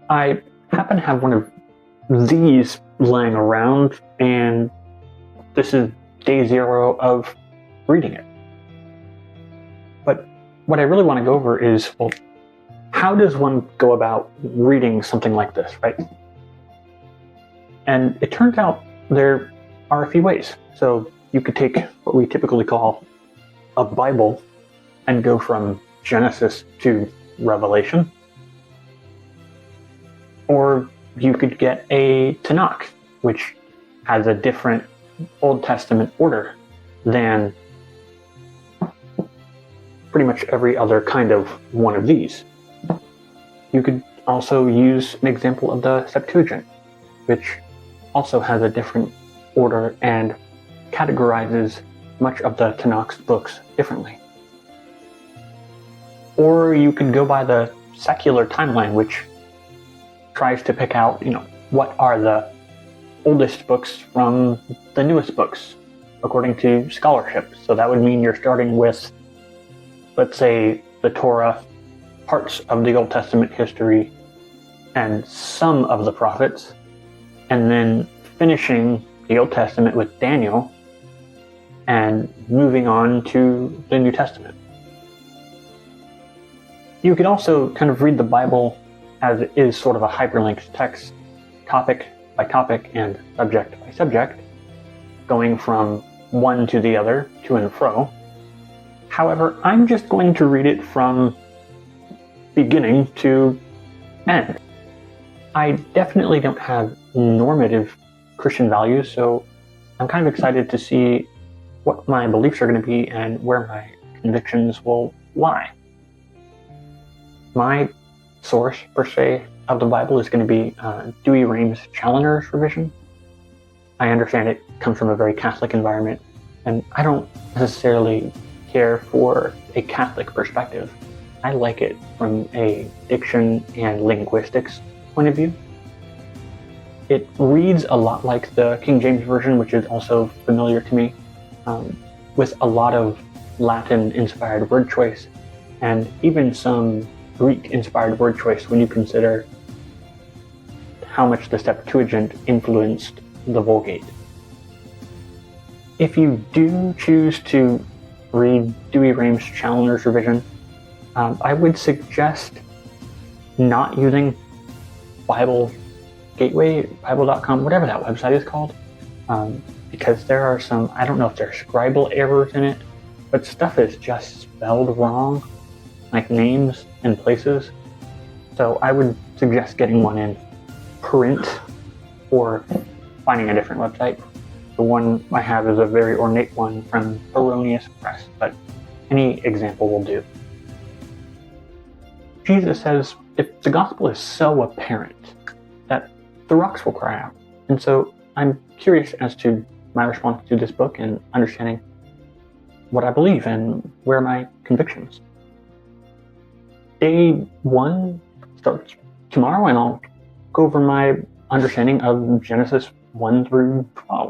I happen to have one of these laying around, and this is day 0 of reading it. But what I really want to go over is, well, how does one go about reading something like this, right? And it turns out there are a few ways. So you could take what we typically call a Bible and go from Genesis to Revelation. Or you could get a Tanakh, which has a different Old Testament order than pretty much every other kind of one of these. You could also use an example of the Septuagint, which also has a different order and categorizes much of the Tanakh's books differently. Or you could go by the secular timeline, which tries to pick out, what are the oldest books from the newest books, according to scholarship. So that would mean you're starting with, let's say, the Torah, parts of the Old Testament history, and some of the prophets, and then finishing the Old Testament with Daniel, and moving on to the New Testament. You could also kind of read the Bible as it is sort of a hyperlinked text, topic by topic and subject by subject, going from one to the other, to and fro. However, I'm just going to read it from beginning to end. I definitely don't have normative Christian values, so I'm kind of excited to see what my beliefs are going to be and where my convictions will lie. My source, per se, of the Bible is going to be Dewey Rheims' Challoner's revision. I understand it comes from a very Catholic environment, and I don't necessarily care for a Catholic perspective. I like it from a diction and linguistics point of view. It reads a lot like the King James Version, which is also familiar to me, with a lot of Latin-inspired word choice, and even some Greek-inspired word choice when you consider how much the Septuagint influenced the Vulgate. If you do choose to read Dewey Rheims' Challoner's revision, I would suggest not using Bible Gateway, Bible.com, whatever that website is called, because there are some, I don't know if there are scribal errors in it, but stuff is just spelled wrong, like names and places. So I would suggest getting one in print or finding a different website. The one I have is a very ornate one from Erroneous Press, but any example will do. Jesus says, if the gospel is so apparent, that the rocks will cry out. And so I'm curious as to my response to this book and understanding what I believe and where my convictions. Day 1 starts tomorrow, and I'll go over my understanding of Genesis 1 through 12.